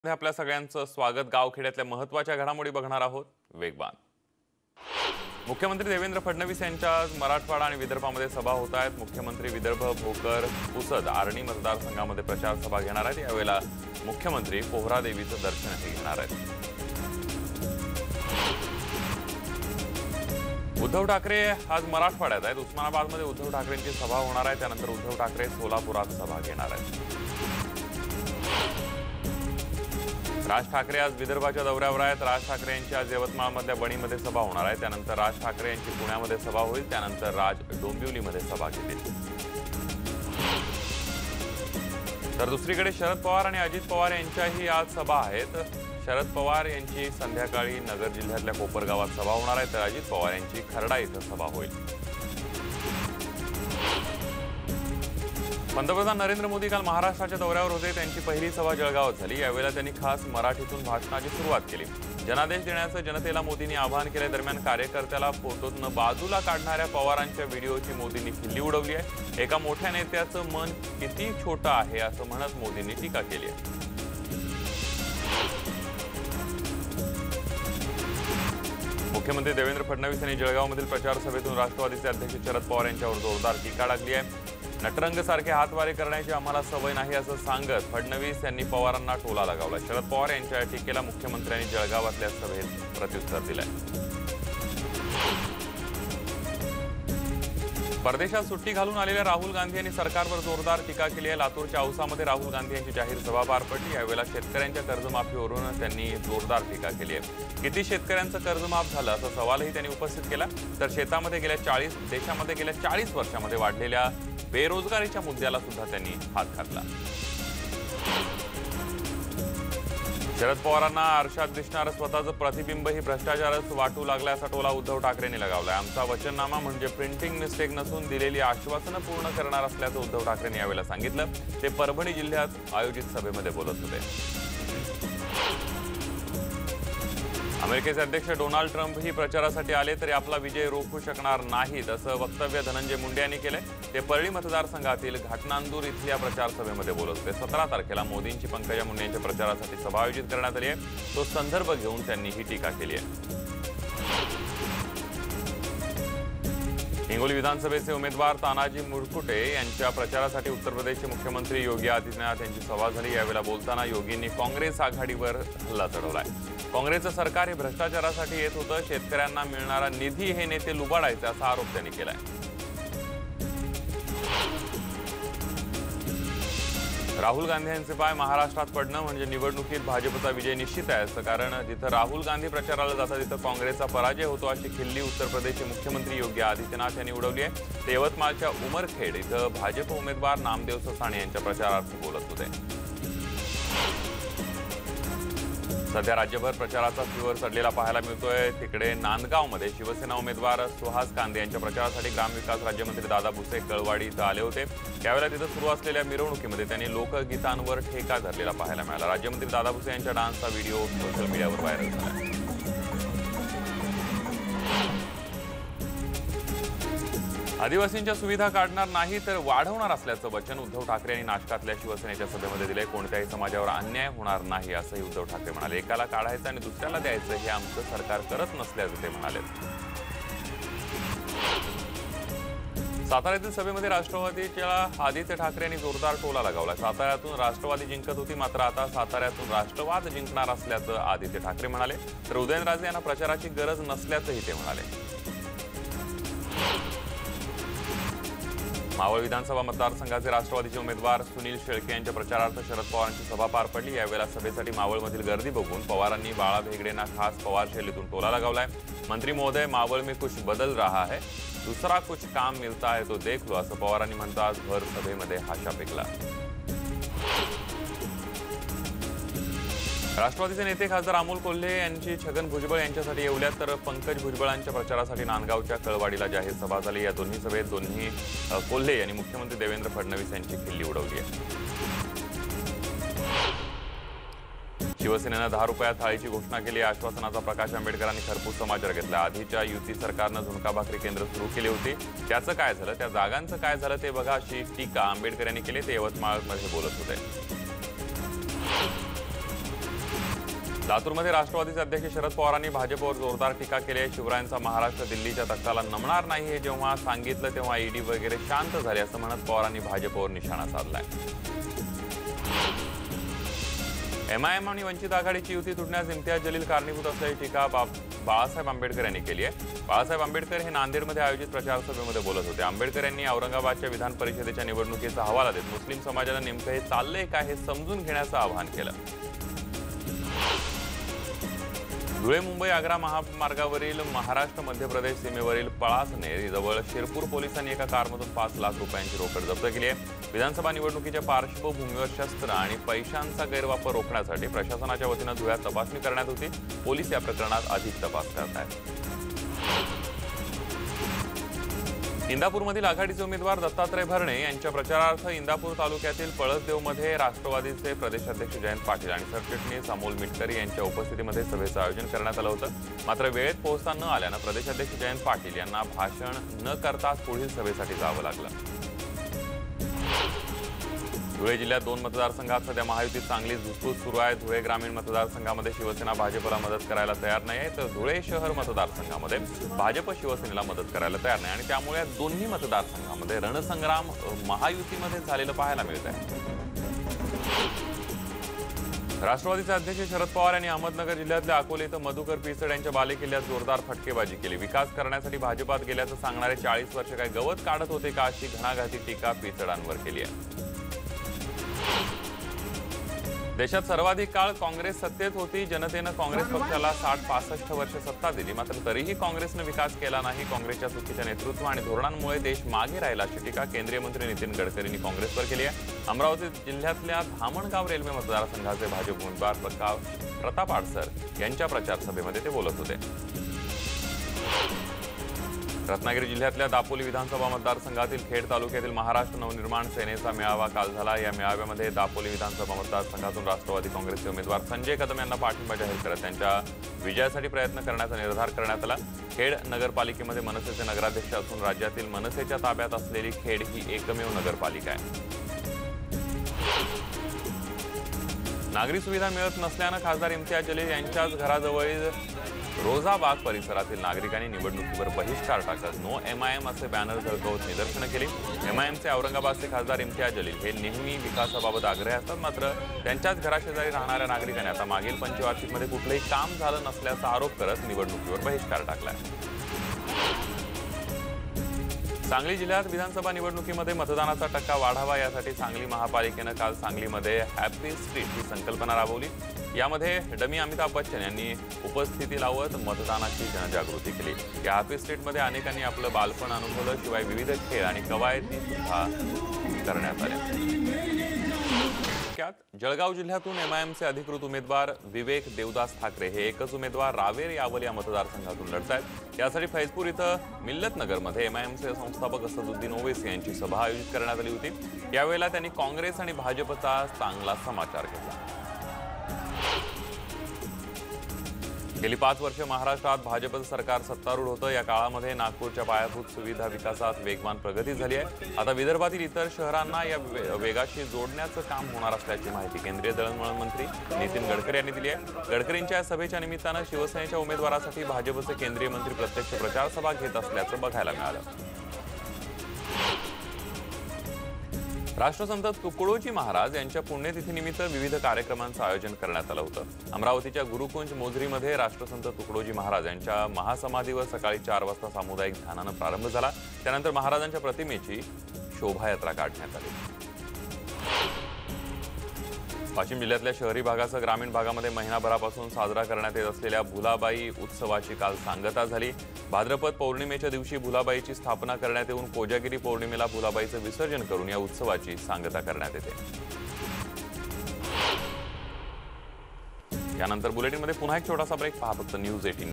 आपल्या सगळ्यांचं स्वागत। गावखेड्यातल्या महत्त्वाच्या घडामोडी बघणार आहोत वेगवान। मुख्यमंत्री देवेंद्र फडणवीस यांच्या मराठवाडा आणि विदर्भामध्ये सभा होत आहेत। मुख्यमंत्री विदर्भ, भोकर, पुसद, आर्णी मतदारसंघामध्ये प्रचार सभा घेणार आहेत। यावेळेला मुख्यमंत्री पोहरादेवीचं दर्शनही घेणार आहेत। उद्धव ठाकरे आज मराठवाड्यात आहेत। उस्मानाबादमध्ये उद्धव ठाकरेंची सभा होणार आहे। त्यानंतर उद्धव ठाकरे सोलापुरात सभा घेणार आहेत। राज ठाकरे आज विदर्भाच्या दौऱ्यावर आहेत। राज ठाकरे यांची आज यवतमाळमधल्या बणीमध्ये सभा होणार आहे। त्यानंतर राज ठाकरे यांची पुण्यामध्ये सभा होईल। त्यानंतर राज डोंबिवलीमध्ये सभा घेतील। तर दुसरीकडे शरद पवार आणि अजित पवार यांच्याही आज सभा आहेत। शरद पवार यांची संध्याकाळी नगर जिल्ह्यातल्या कोपरगावात सभा होणार आहे, तर अजित पवार यांची खर्डा इथं सभा होईल। पंतप्रधान नरेंद्र मोदी काल महाराष्ट्राच्या दौऱ्यावर होते। त्यांची पहिली सभा जळगावात झाली। यावेळेला त्यांनी खास मराठीतून भाषणाची सुरुवात केली। जनादेश देण्याचं जनतेला मोदींनी आवाहन केले। दरम्यान कार्यकर्त्याला फोटोतनं बाजूला काढणाऱ्या पवारांच्या व्हिडिओची मोदींनी खिल्ली उडवली आहे। एका मोठ्या नेत्याचं मन किती छोटं आहे असं म्हणत मोदींनी टीका केली आहे। मुख्यमंत्री देवेंद्र फडणवीस यांनी जळगावमधील प्रचार सभेतून राष्ट्रवादीचे अध्यक्ष शरद पवार यांच्यावर जोरदार टीका लागली आहे। नटरंगसारखे हातवारे करण्याची आम्हाला सवय नाही असं सांगत फडणवीस यांनी पवारांना टोला लगावला। शरद पवार यांच्या टीकेला मुख्यमंत्र्यांनी जळगावातल्या सभेत प्रत्युत्तर दिलंय। परदेशात सुट्टी घालून आलेल्या राहुल गांधी यांनी सरकारवर जोरदार टीका केली आहे। लातूरच्या औसामध्ये राहुल गांधी यांची जाहीर सभा पार पडली। यावेळेला शेतकऱ्यांच्या कर्जमाफीवरून त्यांनी जोरदार टीका केली आहे। किती शेतकऱ्यांचं कर्जमाफ झालं असा सवालही त्यांनी उपस्थित केला। तर देशामध्ये गेल्या 40 वर्षांमध्ये वाढलेल्या बेरोजगारीच्या मुद्द्याला सुद्धा त्यांनी हात घातला। शरद पवारांना आरशात दिसणारं स्वतःचं प्रतिबिंब ही भ्रष्टाचारच वाटू लागला असा टोला उद्धव ठाकरेंनी लगावलाय। आमचा वचननामा म्हणजे प्रिंटिंग मिस्टेक नसून दिलेली आश्वासनं पूर्ण करणार असल्याचं उद्धव ठाकरेंनी यावेळेला सांगितलं। ते परभणी जिल्ह्यात आयोजित सभेमध्ये बोलत होते। अमेरिकेचे अध्यक्ष डोनाल्ड ट्रम्प ही प्रचारासाठी आले तरी आपला विजय रोखू शकणार नाहीत असं वक्तव्य धनंजय मुंडे यांनी केलंय। ते परळी मतदारसंघातील घाटनांदूर इथल्या प्रचार सभेमध्ये बोलत होते। 17 तारखेला मोदींची पंकजा मुंडे यांच्या प्रचारासाठी सभा आयोजित करण्यात आली आहे। तो संदर्भ घेऊन त्यांनी ही टीका केली आहे। हिंगोली विधानसभेचे उमेदवार तानाजी मुरकुटे यांच्या प्रचारासाठी उत्तर प्रदेशचे मुख्यमंत्री योगी आदित्यनाथ यांची सभा झाली। यावेळेला बोलताना योगींनी काँग्रेस आघाडीवर हल्ला चढवलाय। काँग्रेसचं सरकार हे भ्रष्टाचारासाठी येत होतं। शेतकऱ्यांना मिळणारा निधी हे नेते लुबाडायचे असा आरोप त्यांनी केलाय। राहुल गांधी यांचे पाय महाराष्ट्रात पडणं म्हणजे निवडणुकीत भाजपचा विजय निश्चित आहे असं, कारण जिथं राहुल गांधी प्रचाराला जातात तिथं काँग्रेसचा पराजय होतो अशी खिल्ली उत्तर प्रदेशचे मुख्यमंत्री योगी आदित्यनाथ यांनी उडवली आहे। ते यवतमाळच्या उमरखेड इथं भाजप उमेदवार नामदेव ससाणे यांच्या प्रचारार्थ बोलत होते। सध्या राज्यभर प्रचाराचा तीव्र चढलेला पाहायला मिळतोय। तिकडे नांदगावमध्ये शिवसेना उमेदवार सुहास कांदे यांच्या प्रचारासाठी ग्रामविकास राज्यमंत्री दादा भुसे कळवाडी इथं आले होते। त्यावेळेला तिथं सुरू असलेल्या मिरवणुकीमध्ये त्यांनी लोकगीतांवर ठेका धरलेला पाहायला मिळाला। राज्यमंत्री दादा भुसे यांच्या डान्सचा व्हिडिओ सोशल मीडियावर व्हायरल झाला। आदिवासींच्या सुविधा काढणार नाही तर वाढवणार असल्याचं वचन उद्धव ठाकरे यांनी नाशकातल्या शिवसेनेच्या सभेमध्ये दिले। कोणत्याही समाजावर अन्याय होणार नाही असंही उद्धव ठाकरे म्हणाले। एकाला काढायचं आणि दुसऱ्याला द्यायचं हे आमचं सरकार करत नसल्याचं ते म्हणाले। साताऱ्यातील सभेमध्ये राष्ट्रवादीच्या आदित्य ठाकरे यांनी जोरदार टोला लगावला। साताऱ्यातून राष्ट्रवादी जिंकत होती, मात्र आता साताऱ्यातून राष्ट्रवाद जिंकणार असल्याचं आदित्य ठाकरे म्हणाले। तर उदयनराजे यांना प्रचाराची गरज नसल्याचंही ते म्हणाले। मावळ विधानसभा मतदारसंघाचे राष्ट्रवादीचे उमेदवार सुनील शेळके यांच्या प्रचारार्थ शरद पवारांची सभा पार पडली। यावेळेला सभेसाठी मावळमधील गर्दी बघून पवारांनी बाळा भेगडेंना खास पवार शैलीतून टोला लगावलाय। मंत्री महोदय, मावळ में कुछ बदल रहा है, दूसरा कुछ काम मिलता है तो देख लो असं पवारांनी म्हणताच भर सभेमध्ये हाशा फेकला। राष्ट्रवादीचे नेते खासदार अमोल कोल्हे यांची छगन भुजबळ यांच्यासाठी येवल्यात, तर पंकज भुजबळांच्या प्रचारासाठी नांदगावच्या कळवाडीला जाहीर सभा झाली। या दोन्ही सभेत कोल्हे यांनी मुख्यमंत्री देवेंद्र फडणवीस यांची खिल्ली उडवली आहे। शिवसेनेनं 10 रुपयात थाळीची घोषणा केली। आश्वासनाचा प्रकाश आंबेडकरांनी खरपूस समाचार घेतला। आधीच्या युती सरकारनं झुणका भाकरी केंद्र सुरू केली होती, त्याचं काय झालं, त्या जागांचं काय झालं ते बघा अशी टीका आंबेडकर यांनी केली। ते यवतमाळमध्ये बोलत होते। लातूरमध्ये राष्ट्रवादीचे अध्यक्ष शरद पवारांनी भाजपवर जोरदार टीका केली आहे। शिवरायांचा महाराष्ट्र दिल्लीच्या तख्ताला नमणार नाही हे जेव्हा सांगितलं तेव्हा ईडी वगैरे शांत झाले असं म्हणत पवारांनी भाजपवर निशाणा साधलाय। एमआयएम आणि वंचित आघाडीची युती तुटण्यास इम्तियाज जलील कारणीभूत असल्याची टीका बाळासाहेब आंबेडकर यांनी केली आहे। बाळासाहेब आंबेडकर हे नांदेडमध्ये आयोजित प्रचार सभेमध्ये बोलत होते। आंबेडकर यांनी औरंगाबादच्या विधान परिषदेच्या निवडणुकीचा हवाला देत मुस्लिम समाजाला नेमकं हे चाललंय काय हे समजून घेण्याचं आवाहन केलं। धुळे मुंबई आग्रा महामार्गावरील महाराष्ट्र मध्य प्रदेश सीमेवरील पळासनेर जवळ शिरपूर पोलिसांनी एका कारमधून 5 लाख रुपयांची रोकड जप्त केली आहे। विधानसभा निवडणुकीच्या पार्श्वभूमीवर शस्त्र आणि पैशांचा गैरवापर रोखण्यासाठी प्रशासनाच्या वतीनं धुळ्यात तपासणी करण्यात होती। पोलीस या प्रकरणात अधिक तपास करत आहेत। इंदापूरमधील आघाडीचे उमेदवार दत्तात्रय भरणे यांच्या प्रचारार्थ इंदापूर तालुक्यातील पळसदेवमध्ये राष्ट्रवादीचे प्रदेशाध्यक्ष जयंत पाटील आणि सरचिटणीस अमोल मिटकरी यांच्या उपस्थितीमध्ये सभेचं आयोजन करण्यात आलं होतं। मात्र वेळेत पोहोचता न आल्यानं प्रदेशाध्यक्ष जयंत पाटील यांना भाषण न करताच पुढील सभेसाठी जावं लागलं। धुळे जिल्ह्यात 2 मतदारसंघात सध्या महायुतीत चांगली धुसफूस सुरू आहे। धुळे ग्रामीण मतदारसंघामध्ये शिवसेना भाजपला मदत करायला तयार नाही आहे, तर धुळे शहर मतदारसंघामध्ये भाजप शिवसेनेला मदत करायला तयार नाही आणि त्यामुळे दोन्ही मतदारसंघामध्ये रणसंग्राम महायुतीमध्ये झालेलं पाहायला मिळत आहे। राष्ट्रवादीचे अध्यक्ष शरद पवार यांनी अहमदनगर जिल्ह्यातल्या अकोले इथं मधुकर पिचड यांच्या बालेकिल्ल्यात जोरदार फटकेबाजी केली। विकास करण्यासाठी भाजपात गेल्याचं सांगणारे 40 वर्ष काय गवत काढत होते का अशी घणाघाती टीका पिचडांवर केली आहे। देशात सर्वाधिक काळ काँग्रेस सत्तेत होती। जनतेनं काँग्रेस पक्षाला 60-65 वर्ष सत्ता दिली, मात्र तरीही काँग्रेसनं विकास केला नाही। काँग्रेसच्या चुकीच्या नेतृत्व आणि धोरणांमुळे देश मागे राहिला अशी टीका केंद्रीय मंत्री नितीन गडकरींनी काँग्रेसवर केली आहे। अमरावती जिल्ह्यातल्या धामणगाव रेल्वे मतदारसंघाचे भाजप उमेदवार प्रताप आडसर यांच्या प्रचार सभेमध्ये ते बोलत होते। रत्नागिरी जिल्ह्यातल्या दापोली विधानसभा मतदारसंघातील खेड तालुक्यातील महाराष्ट्र नवनिर्माण सेनेचा मेळावा काल झाला। या मेळाव्यामध्ये दापोली विधानसभा मतदारसंघातून राष्ट्रवादी काँग्रेसचे उमेदवार संजय कदम यांना पाठिंबा जाहीर करत त्यांच्या विजयासाठी प्रयत्न करण्याचा निर्धार करण्यात आला। खेड नगरपालिकेमध्ये मनसेचे नगराध्यक्ष असून राज्यातील मनसेच्या ताब्यात असलेली खेड ही एकमेव नगरपालिका आहे। नागरी सुविधा मिळत नसल्यानं खासदार इम्तियाज जलील यांच्याच घराजवळील रोजाबाग परिसरातील नागरिकांनी निवडणुकीवर बहिष्कार टाकत नो एमआयएम असे बॅनर झळकवत निदर्शनं केली। एमआयएमचे औरंगाबादचे खासदार इम्तियाज जलील हे नेहमी विकासाबाबत आग्रही असतात, मात्र त्यांच्याच घराशेजारी राहणाऱ्या नागरिकांनी आता मागील पंचवार्षिकमध्ये कुठलंही काम झालं नसल्याचा आरोप करत निवडणुकीवर बहिष्कार टाकलाय। सांगली जिल्ह्यात विधानसभा निवडणुकीमध्ये मतदानाचा टक्का वाढावा यासाठी सांगली महापालिकेनं काल सांगलीमध्ये हॅपी स्ट्रीट ही संकल्पना राबवली। यामध्ये डमी अमिताभ बच्चन यांनी उपस्थिती लावत मतदानाची जनजागृती केली। या हॅपी स्ट्रीटमध्ये अनेकांनी आपलं बालपण अनुभवलं, शिवाय विविध खेळ आणि कवायती सुद्धा करण्यात आल्या। जळगाव जिल्ह्यातून एमआयएमचे अधिकृत उमेदवार विवेक देवदास ठाकरे हे एकच उमेदवार रावेर यावल या मतदारसंघातून लढतायत। यासाठी फैजपूर इथं मिल्लतनगरमध्ये एमआयएमचे संस्थापक असदुद्दीन ओवैसी यांची सभा आयोजित करण्यात आली होती। यावेळेला त्यांनी काँग्रेस आणि भाजपचा चांगला समाचार घेतला। गेली 5 वर्ष महाराष्ट्रात भाजपचं सरकार सत्तारूढ होतं। या काळामध्ये नागपूरच्या पायाभूत सुविधा विकासात वेगवान प्रगती झाली आहे। आता विदर्भातील इतर शहरांना या वेगाशी जोडण्याचं काम होणार असल्याची माहिती केंद्रीय दळणवळण मंत्री नितीन गडकरी यांनी दिली आहे। गडकरींच्या या सभेच्या निमित्तानं शिवसेनेच्या उमेदवारासाठी भाजपचे केंद्रीय मंत्री प्रत्यक्ष प्रचार सभा घेत असल्याचं बघायला मिळालं। राष्ट्रसंत तुकडोजी महाराज यांच्या पुण्यतिथीनिमित्त विविध कार्यक्रमांचं आयोजन करण्यात आलं होतं। अमरावतीच्या गुरुकुंज मोझरीमध्ये राष्ट्रसंत तुकडोजी महाराज यांच्या महासमाधीवर सकाळी 4 वाजता सामुदायिक ध्यानानं प्रारंभ झाला। त्यानंतर महाराजांच्या प्रतिमेची शोभायात्रा काढण्यात आली। वाशिम जिल्ह्यातल्या शहरी भागासह ग्रामीण भागामध्ये महिनाभरापासून साजरा करण्यात येत असलेल्या भुलाबाई उत्सवाची काल सांगता झाली। भाद्रपद पौर्णिमेच्या दिवशी भुलाबाईची स्थापना करण्यात येऊन कोजागिरी पौर्णिमेला भुलाबाईचं विसर्जन करून या उत्सवाची सांगता करण्यात येते। यानंतर बुलेटिनमध्ये पुन्हा एक छोटासा ब्रेक, पहा फक्त न्यूज 18।